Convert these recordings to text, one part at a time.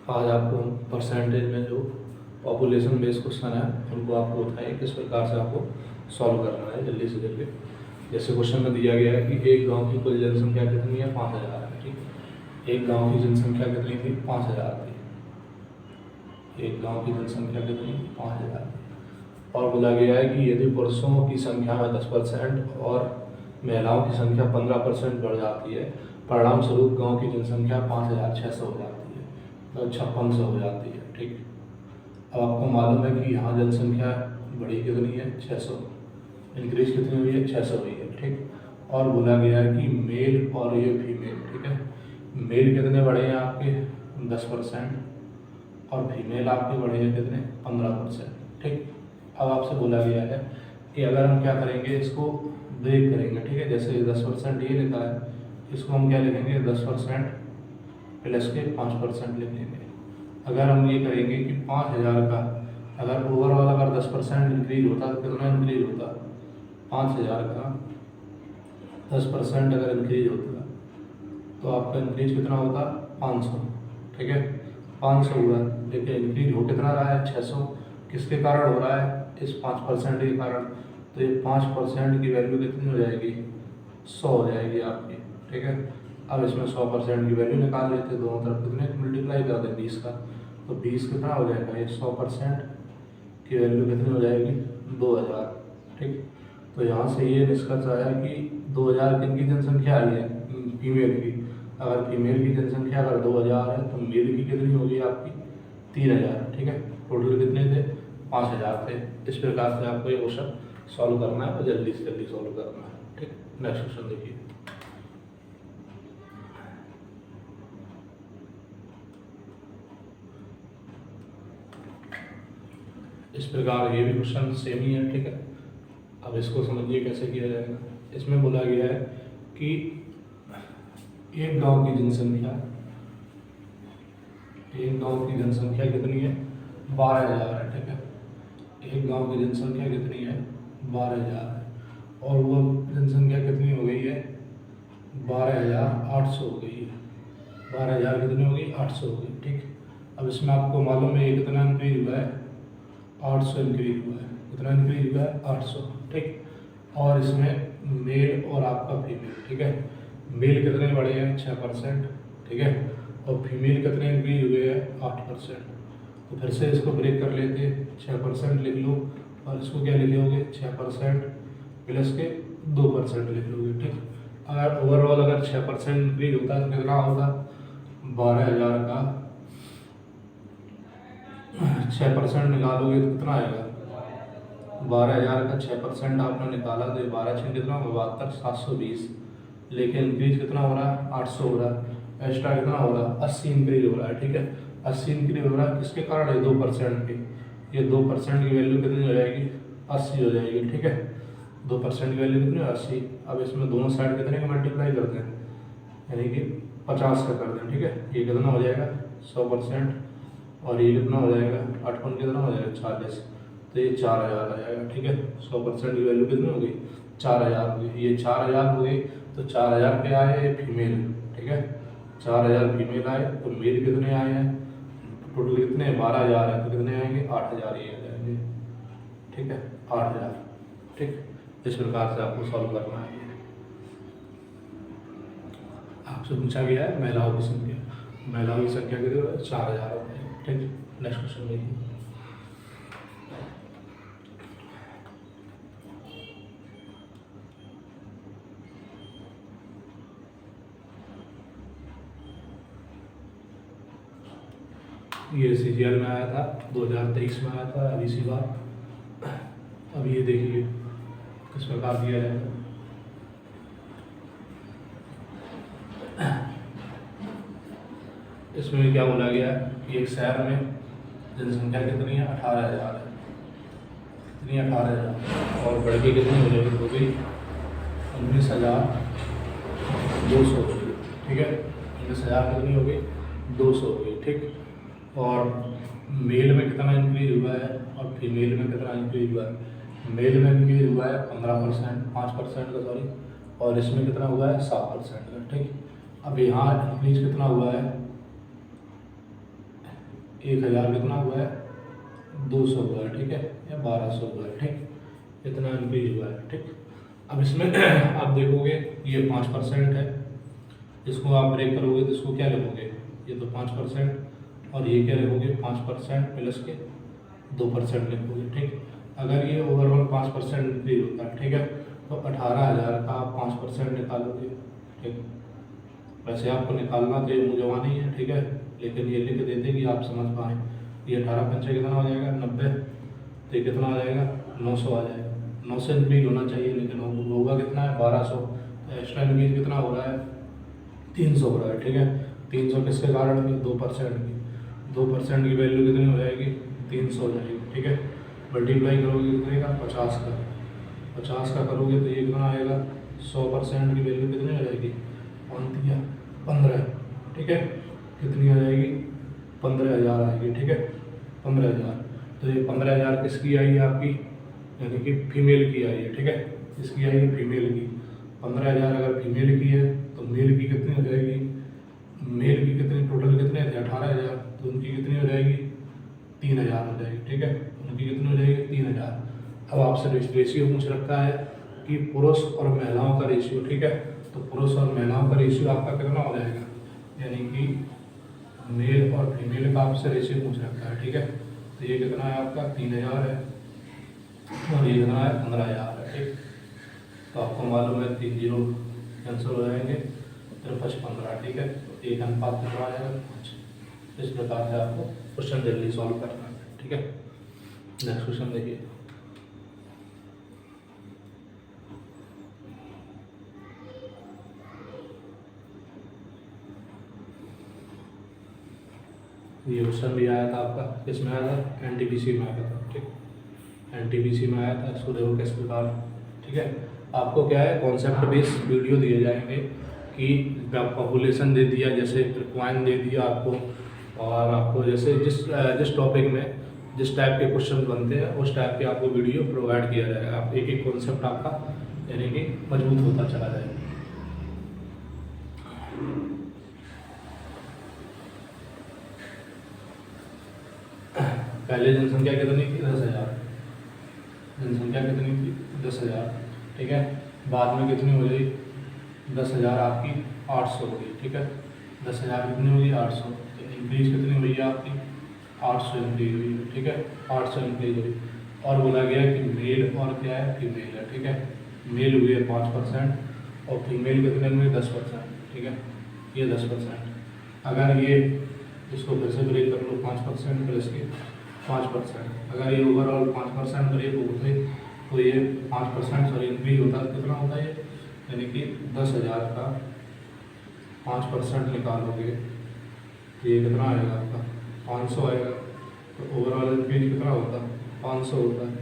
आज आपको परसेंटेज में जो पॉपुलेशन बेस्ड क्वेश्चन है उनको आपको बताएं किस प्रकार से आपको सॉल्व करना है जल्दी से जल्दी। जैसे क्वेश्चन में दिया गया है कि एक गांव की कुल जनसंख्या कितनी है, 5000 है। ठीक है, एक गांव की जनसंख्या कितनी थी, 5000 थी। एक गांव की जनसंख्या कितनी, 5000 थी। और बोला गया है कि यदि पुरुषों की संख्या में 10% और महिलाओं की संख्या 15% बढ़ जाती है, परिणाम स्वरूप गाँव की जनसंख्या 5600 हो जाती है, तो 5600 हो जाती है। ठीक, अब आपको मालूम है कि यहाँ जनसंख्या बढ़ी कितनी है, 600, इंक्रीज कितनी हुई है, 600 हुई है। ठीक, और बोला गया है कि मेल और ये फीमेल, ठीक है, मेल कितने बढ़े हैं आपके 10% और फीमेल आपके बढ़े हैं कितने 15%। ठीक, अब आपसे बोला गया है कि अगर हम क्या करेंगे, इसको ब्रेक करेंगे। ठीक है, जैसे 10% ये लिखा है, इसको हम क्या लिखेंगे, 10% प्लस के 5% लिख लेंगे। अगर हम ये करेंगे कि 5000 का अगर ओवरऑल अगर 10% इंक्रीज होता तो कितना इंक्रीज होता, 5000 का 10% अगर इंक्रीज होता तो आपका इंक्रीज कितना होता, 500। ठीक है, 500 हुआ, लेकिन इंक्रीज हो कितना रहा है, 600। किसके कारण हो रहा है, इस 5% के कारण। तो ये 5% की वैल्यू कितनी हो जाएगी, 100 हो जाएगी आपकी। ठीक है, अब इसमें 100% की वैल्यू निकाल लेते, दोनों तरफ कितने मल्टीप्लाई कर दें 20 का, तो 20 कितना हो जाएगा, ये 100% की वैल्यू कितनी हो जाएगी, 2000। ठीक, तो यहाँ से ये निष्कर्ष आया कि 2000 किन की जनसंख्या आई है, फीमेल की। अगर फीमेल की जनसंख्या अगर 2000 है तो मेल की कितनी होगी आपकी, 3000। ठीक है, टोटल कितने थे, 5000 थे। इस प्रकार से आपको ये क्वेश्चन सॉल्व करना है और जल्दी से जल्दी सॉल्व करना है। ठीक, नेक्स्ट क्वेश्चन देखिए। इस प्रकार ये भी क्वेश्चन सेम ही है। ठीक है, अब इसको समझिए कैसे किया जाएगा। इसमें बोला गया है कि एक गांव की जनसंख्या, एक गांव की जनसंख्या कितनी है, 12000 है। ठीक है, एक गांव की जनसंख्या कितनी है, 12000 है, और वो जनसंख्या कितनी हो गई है, 12800 हो गई है। 12000 कितनी हो गई, 800 हो गई। ठीक, अब इसमें आपको मालूम है ये कितना इंक्रीज हुआ है, 800 इंक्रीज हुआ है। कितना इंक्रीज हुआ है, 800। ठीक, और इसमें मेल और आपका फीमेल। ठीक है, मेल कितने बढ़े हैं, 6%। ठीक है, और फीमेल कितने इंक्रीज हुए हैं, 8%। तो फिर से इसको ब्रेक कर लेते, 6% लिख लो, और इसको क्या लिखोगे, 6% प्लस के 2% लिख लोगे। ठीक, अगर ओवरऑल अगर 6% इंक्रीज होता है तो कितना होगा, 12000 का 6% निकालोगे तो कितना आएगा, 12000 का 6% आपने निकाला तो 12 6 कितना होगा, 72, 720। लेकिन इंक्रीज कितना हो रहा है, 800 हो रहा है। एक्स्ट्रा कितना हो रहा है, 80 इंक्रीज हो रहा है। ठीक है, 80 इंक्रीज हो रहा है, किसके कारण है, 2% की। ये 2% की वैल्यू कितनी हो जाएगी, 80 हो जाएगी। ठीक है, 2% की वैल्यू कितनी है, 80। अब इसमें दोनों साइड कितने का मल्टीप्लाई करते हैं, यानी कि 50 का कर दें। ठीक है, ये कितना हो जाएगा, 100%, और ये कितना हो जाएगा, 8 कितना हो जाएगा, 40, तो ये 4000 आ जाएगा। ठीक है, 100% की वैल्यू कितनी हो गई, 4000 हो गई। ये 4000 हो गई, तो 4000 पे आए फीमेल। ठीक है, 4000 फीमेल आए, तो मेल कितने आए हैं, टोटल कितने, 12000 है, तो कितने आएंगे, 8000 ही आ जाएंगे। ठीक है, 8000। ठीक, इस प्रकार से आपको सॉल्व करना है। आपसे पूछा गया है महिलाओं की संख्या, महिलाओं की संख्या कितनी है, 4000 हो गई। ठीक, नेक्स्ट क्वेश्चन देखिए। ये सीजीएल में आया था, 2023 में आया था, अभी इसी बार। अब ये देखिए किस प्रकार दिया जाएगा। इसमें क्या बोला गया है कि एक शहर में जनसंख्या कितनी है, 18000 है। कितनी, 18000, और बढ़ के कितनी हो जाएगी, हो गई 19200 हो गई। ठीक है, 19000 कितनी हो गई, 200 हो गई। ठीक, और मेल में कितना इंक्रीज हुआ है और फीमेल में कितना इंक्रीज हुआ है। मेल में इंक्रीज हुआ है 15%, 5% का, सॉरी, और इसमें कितना हुआ है, 7% का। ठीक, अब यहाँ इंक्रीज कितना हुआ है, 1000 कितना हुआ है, 200 हुआ है, ठीक है, या 1200 हुआ है, ठीक, इतना इंक्रीज हुआ है, ठीक। अब इसमें आप देखोगे ये 5% है, इसको आप ब्रेक करोगे तो इसको क्या लिखोगे, ये तो 5%, और ये क्या लिखोगे 5% प्लस के 2% लिखोगे, ठीक। अगर ये ओवरऑल 5% इंक्रीज होता है, ठीक है, तो 18,000 का आप 5% निकालोगे, ठीक। वैसे आपको निकालना तो ये मुझे वहाँ नहीं है, ठीक है, लेकिन ये लिख देते कि आप समझ पाएँ। ये 18 पंचे कितना हो जाएगा 90, तो ये कितना आ जाएगा 900 आ जाएगा। 9 से इंक्रीज होना चाहिए, लेकिन होगा कितना है 1200, तो एक्स्ट्रा इंक्रीज कितना हो रहा है 300 हो रहा है, ठीक है। 300 किसके कारण की, 2% की, 2% की वैल्यू कितनी हो जाएगी 300 हो जाएगी, ठीक है। मल्टीप्लाई करोगे कितने का 50 का, 50 का करोगे तो ये कितना आएगा 100% की वैल्यू कितनी हो जाएगी 15, ठीक है, कितनी आ जाएगी 15,000 आएगी, ठीक है, 15,000। तो ये 15,000 किसकी आई है आपकी, यानी कि फीमेल की आई है, ठीक है, इसकी आई है फीमेल की। 15,000 अगर फीमेल की है तो मेल की कितनी हो जाएगी, मेल की कितनी, टोटल कितने थे 18,000, तो उनकी कितनी हो जाएगी 3,000 हो जाएगी, ठीक है, उनकी कितनी हो जाएगी 3,000। अब आपसे रेशियो पूछ रखा है कि पुरुष और महिलाओं का रेशियो, ठीक है, तो पुरुष और महिलाओं का रेशियो आपका कितना हो जाएगा, यानी कि मेल और फीमेल का आपसे रेशियो पूछ रखा है, ठीक है। तो ये कितना है आपका 3,000 है, और ये कितना है 15,000 है, ठीक। तो आपको मालूम है 3 0 कैंसिल हो जाएंगे, 53 15, ठीक है, तो एक अनुपात कितना आ जाएगा 5। इस प्रकार से आपको क्वेश्चन जल्दी सॉल्व करना है, ठीक है। नेक्स्ट क्वेश्चन देखिए। ये क्वेश्चन भी आया था आपका, किसमें आया था एनटीपीसी में आया था, ठीक, एनटीपीसी में आया था। इसको देखो किस प्रकार, ठीक है। आपको क्या है कॉन्सेप्ट बेस्ड वीडियो दिए जाएंगे कि पॉपुलेशन दे दिया, जैसे कॉइन दे दिया आपको, और आपको जैसे जिस टॉपिक में जिस टाइप के क्वेश्चन बनते हैं उस टाइप के आपको वीडियो प्रोवाइड किया जाएगा। आप एक एक कॉन्सेप्ट आपका यानी कि मजबूत होता चला जाएगा। पहले जनसंख्या कितनी थी 10,000, जनसंख्या कितनी थी 10,000, ठीक है। बाद में कितनी हो गई 10,000 आपकी 800 हो गई, ठीक है, 10,000 कितनी हुई 800, तो इंक्रीज कितनी हुई है आपकी 800 इंक्रीज हुई है, ठीक है, 800 इंक्रीज हुई। और बोला गया कि मेल और क्या है फीमेल है, ठीक है, मेल हुई है 5% और फीमेल कितने हुए 10%, ठीक है, ये 10%। अगर ये इसको फिर से ब्रेक कर लो 5% प्लस के 5%, अगर ये ओवरऑल 5% ब्रेक होते तो ये 5% सॉरी इंक्रीज होता है, कितना होता है ये, यानी कि 10,000 का 5% निकालोगे तो ये कितना आएगा आपका 500 आएगा। तो ओवरऑल इंक्रीज कितना होता है 500 होता है,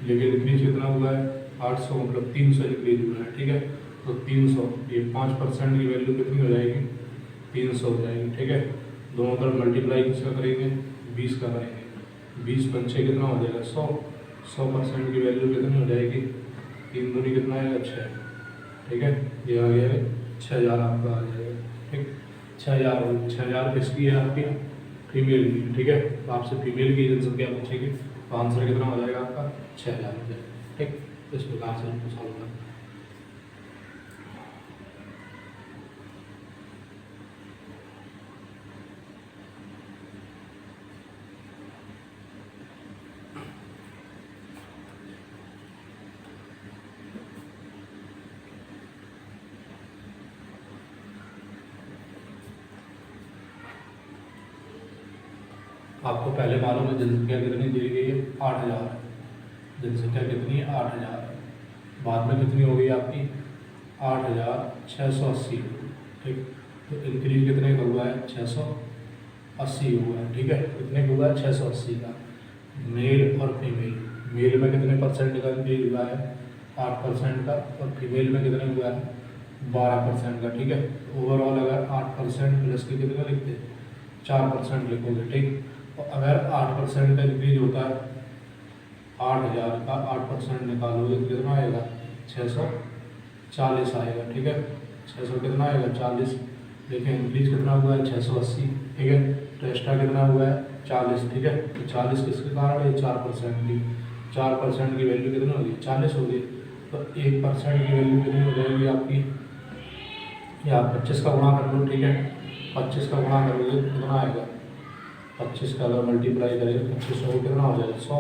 लेकिन इंक्रीज कितना हुआ है 800, मतलब 300 इंक्रीज हुआ है, ठीक है। तो 300 ये 5% की वैल्यू कितनी हो जाएगी 300 हो जाएगी, ठीक है। दोनों तरफ मल्टीप्लाई किसका करेंगे 20 का करेंगे, 20 पंचे कितना हो जाएगा 100, 100% की वैल्यू कितनी हो जाएगी 3 दूनी कितना आएगा 6, ठीक है, ये आ गया 6,000 आपका आ जाएगा, ठीक। 6,000 किसकी है आपकी फीमेल की, ठीक है। तो आपसे फीमेल की जनसंख्या पूछेगी तो आंसर कितना हो जाएगा आपका 6,000 हो जाएगा, ठीक। इस प्रकार से उनको सॉल्व करना। आपको पहले मालूम है जनसंख्या कितनी दी गई है 8,000, जनसंख्या कितनी है 8,000, बाद में कितनी हो गई आपकी 8,680, ठीक। तो इंक्रीज कितने का हुआ है 680 हुआ है, ठीक है, कितने का हुआ है 680 का। मेल और फीमेल, मेल में कितने परसेंट का इंक्रीज हुआ है 8% का, और फीमेल में कितने हुआ है 12% का, ठीक है। ओवरऑल अगर 8% प्लस के कितना लिखते हैं 4% लिखोगे, ठीक। तो अगर 8% का इंक्रीज होता है 8,000 का 8% निकालोगे तो कितना आएगा 640 आएगा, ठीक है, 600 कितना आएगा 40, देखिए इंक्रीज कितना हुआ है 680, ठीक है। तो एक्स्ट्रा कितना हुआ है 40, ठीक है। तो 40 किसके कारण है 4% की, 4% की वैल्यू कितनी होगी 40 होगी। तो 1% की वैल्यू कितनी हो जाएगी आपकी, या 25 का गुणा कर लो, ठीक है। 25 का गुणा करोगे तो कितना आएगा, 25 का अगर मल्टीप्लाई करेंगे 25 को कितना हो जाएगा 100।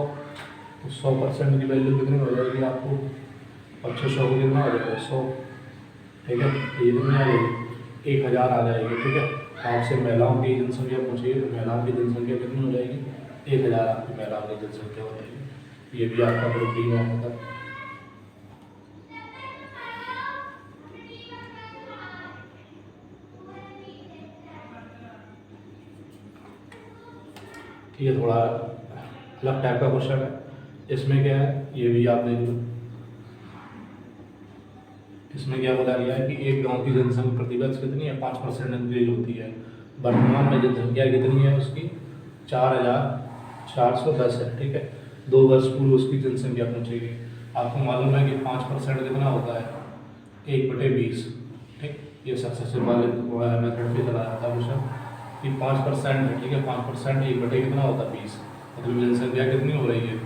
तो 100% की वैल्यू कितनी हो जाएगी आपको, 2500 को कितना हो जाएगा 100, ठीक है। तो ये कितनी आ जाएगी 1000 आ जाएगी, ठीक है। आपसे महिलाओं की जनसंख्या पूछिए तो महिलाओं की जनसंख्या कितनी हो जाएगी 1000 आपकी महिलाओं की जनसंख्या हो जाएगी। ये भी आपका ग्रुप डी में होगा। ये थोड़ा अलग टाइप का क्वेश्चन है। इसमें क्या है ये भी आप देख लो। इसमें क्या बोला गया है कि एक गांव की जनसंख्या प्रतिवर्ष कितनी है 5% इंक्रीज होती है। वर्तमान में जनसंख्या कितनी है उसकी 4410 है, ठीक है। 2 वर्ष पूर्व उसकी जनसंख्या पहुँचेगी। आपको मालूम है कि 5% कितना होता है 1/20, ठीक। ये सक्सेसिव वाले मेथड पे चला जाता है क्वेश्चन कि 5% है, ठीक है। 5% 1/, कितना होता है 20। मतलब जनसंख्या कितनी हो रही है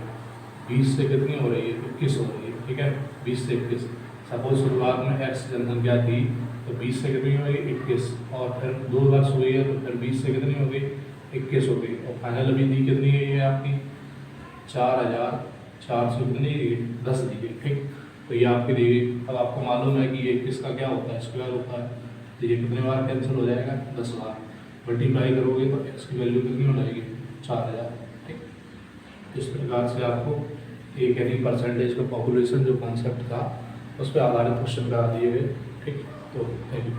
20 से कितनी हो रही है 21 हो रही है, ठीक है। 20 से 21। सपोज शुरुआत में x जनसंख्या थी तो 20 से कितनी हो गई 21, और फिर 2 वर्ष हुई है तो फिर 20 से कितनी हो गई 21 हो गई, और फाइनल अभी दी कितनी गई है आपकी 4400 कितनी दी 10 दी गई, ठीक। तो ये आपकी दी गई। अब आपको मालूम है कि ये 21 का क्या होता है स्क्वायर होता है। तो ये कितने बार कैंसिल हो जाएगा 10 बार। मल्टीप्लाई करोगे तो x की वैल्यू कितनी हो जाएगी 4000, ठीक। इस प्रकार से आपको एक यानी परसेंटेज का पॉपुलेशन जो कॉन्सेप्ट था उस पर आधारित क्वेश्चन करा दिए गए, ठीक। तो थैंक यू।